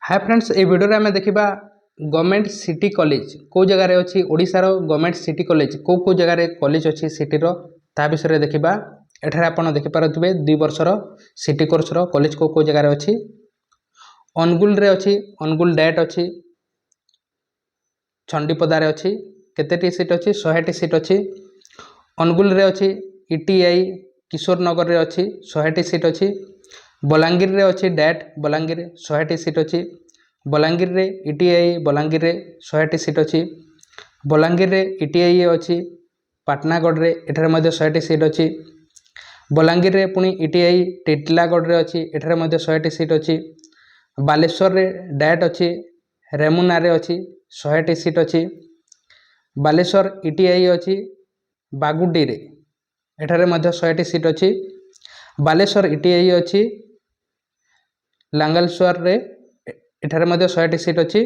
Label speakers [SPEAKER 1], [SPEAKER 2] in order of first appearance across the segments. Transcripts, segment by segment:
[SPEAKER 1] Hi friends ए video रे आम देखा गवर्नमेंट सिटी कॉलेज कौ जगार अच्छी ओडिशार गवर्नमेंट सिटी कॉलेज कौ जगार कॉलेज अच्छी सिटीर ता विषय देखा एठार आप देखिपे 2 वर्षर सिटी कोर्स कॉलेज कौ जगार अच्छी अनुगुल रे अच्छी अनुगुल डैट अच्छी चंडीपदार अच्छी केतेटी सीट अच्छी 100टी सीट अच्छी अनुगुल रे अच्छी ईटीआई किशोर नगर रे अच्छी 100टी सीट अच्छी बलांगीर रे अच्छी डैट बलांगीर 100टी सीट अच्छी बलांगीर रे ईटीआई बलांगीर रे 100टी सीट अच्छी बलांगीर रे ईटीआई अच्छी पाटनागढ़ रे एठारे मध्ये 100टी सीट अच्छी बलांगीर रे पुणी ईटीआई टिटलागढ़ रे अच्छी एठारे मध्ये 100टी सीट अच्छी बालेश्वर रे डैट अच्छी रेमुना रे अच्छी 100टी सीट अच्छी बालेश्वर ईटीआई अच्छी बागुडी रे एठारे मध्ये 100टी सीट अच्छी बालेश्वर ईटीआई अच्छी लांगलस्वर रे एठारे मध्ये 100टी सीट अच्छी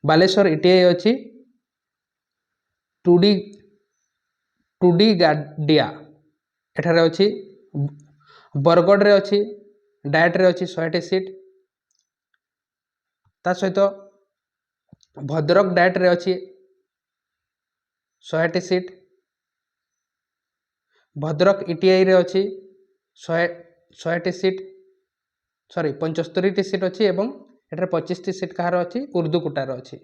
[SPEAKER 1] बालेश्वर ईटीआई अच्छी टूडी गाडिया एठारे अच्छी बरगढ़ रे अच्छी डायट रे अच्छी 100टी सीट ता सहित भद्रक डायट रे अच्छी 100टी सीट भद्रक ईटीआई रे अच्छी 100टी सीट सॉरी 75टी सीट अच्छी एवं एठारे 25टी सीट कहार अच्छी उर्दू कोटार अच्छी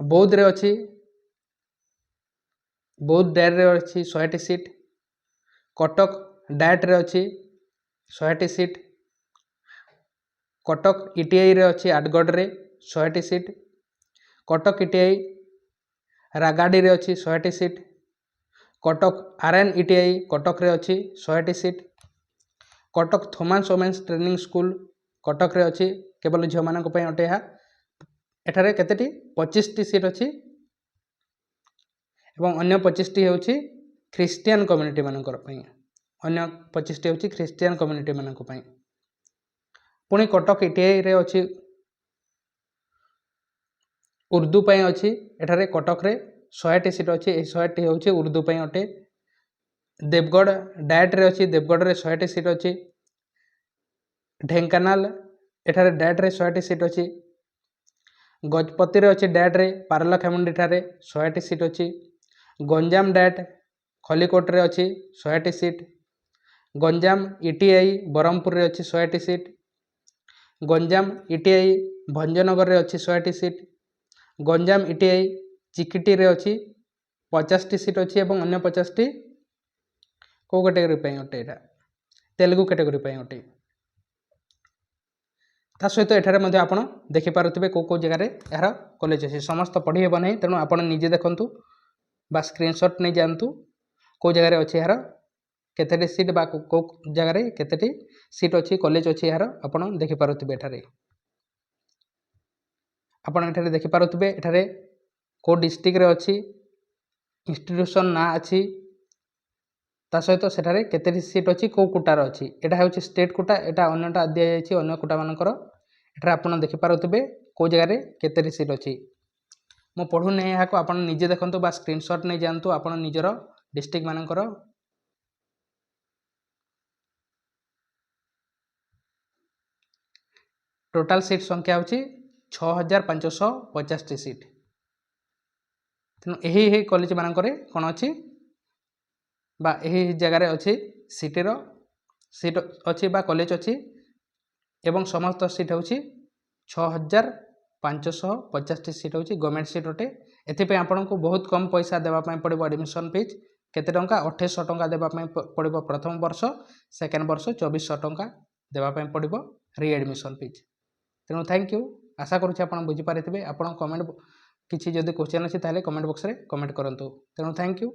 [SPEAKER 1] बौद्ध रे अच्छी बौद्ध डायर रे अच्छी 100टी सीट कटक डायट रे अच्छी 100टी सीट कटक ईटीआई रे अच्छी आठगढ़ रे 100टी सीट कटक ईटीआई रागाड़ी रे अच्छी 100टी seat Cuttack RN ITI Cuttack रे अच्छी 100टी seat Cuttack Thomas women's training school Cuttack रे अच्छी केवल झील मान अटे एठारे केतेटी 25टी सीट अच्छी एवं अन्य 25टी होची ख्रिस्टियन कम्युनिटी मानकर पई अन्य 25टी होची ख्रिस्टियन कम्युनिटी मानक पई पुणी कटक ईटीआई रे अच्छी उर्दू पई अच्छी एठारे कटक रे 100टी सीट अच्छी 100टी होची उर्दू पई अटे देवगढ़ डायट रे अच्छी देवगढ़ रे 100टी सीट अच्छी ढेंकानाल एठारे डायट रे 100टी सीट अच्छी गजपति रे अच्छी डायट रे पारलाखेमुंडी ठारे 100टी सीट अच्छी गंजाम डायट खलीकोट रे अच्छी 100टी सीट गंजाम ईटीआई ब्रह्मपुर रे अच्छी 100टी सीट गंजाम ईटीआई भंजनगर रे अच्छी 100टी सीट गंजाम ईटीआई चिकिटी रे अच्छी 50टी सीट अच्छी एवं अन्य 50टी कौ कैटेगरी पे अटे एटा तेलुगु कैटेगरी पे अटे ता सहित एठारे मध्ये आपण देखि पारुथिबे कौ जगह रे यार कॉलेज अछि समस्त पढ़ी हेबो नै तेणु आपण निजे देखंतु बा स्क्रीनशॉट नै जानतु कौ जगह रे अछि यार केतेटी सीट बा कौ जगह रे केतेटी सीट अछि कॉलेज अछि यार आपण देखि पारुथिबे एठारे आपण एठारे देखि पारुथिबे एठारे कौ डिस्ट्रिक्ट रे अछि इंस्टीट्यूशन ना अछि ता सहित सेठारे केतेटी सीट अच्छी कौ कोटार अच्छी एटा होची स्टेट कोटा एटा अन्यटा दिया जायछि अन्य कोटा मानकर एटा आपण देखि पारुथिबे कौ जगह रे केतेटी सीट अच्छी मो पढु नै याको आपण निजे देखंतु बा स्क्रीनशॉट नै जानतु आपण निजरो डिस्ट्रिक्ट मानकर टोटल सीट संख्या होची 6550टी सीट तेणु एही कॉलेज मानकर कोन अछि बा यही जगार अच्छी सिटीर सीट अच्छी बा कॉलेज अच्छी एवं समस्त सीट होची 6550टी सीट होची गवर्नमेंट सीट अटे एथिपे आपन को बहुत कम पैसा देबा पय पड़िबो एडमिशन फीस केते टंका 2800 टंका देबा पय पड़िबो प्रथम वर्ष सेकेंड वर्ष 2400 टंका देबा पय पड़िबो री एडमिशन फीस तेणु थैंक यू आशा करूछि आपन बुझी पारिथिबे आपन कमेंट किछि जदि क्वेश्चन अछि ताले कमेंट बॉक्स रे कमेंट करंतु तेणु थैंक यू।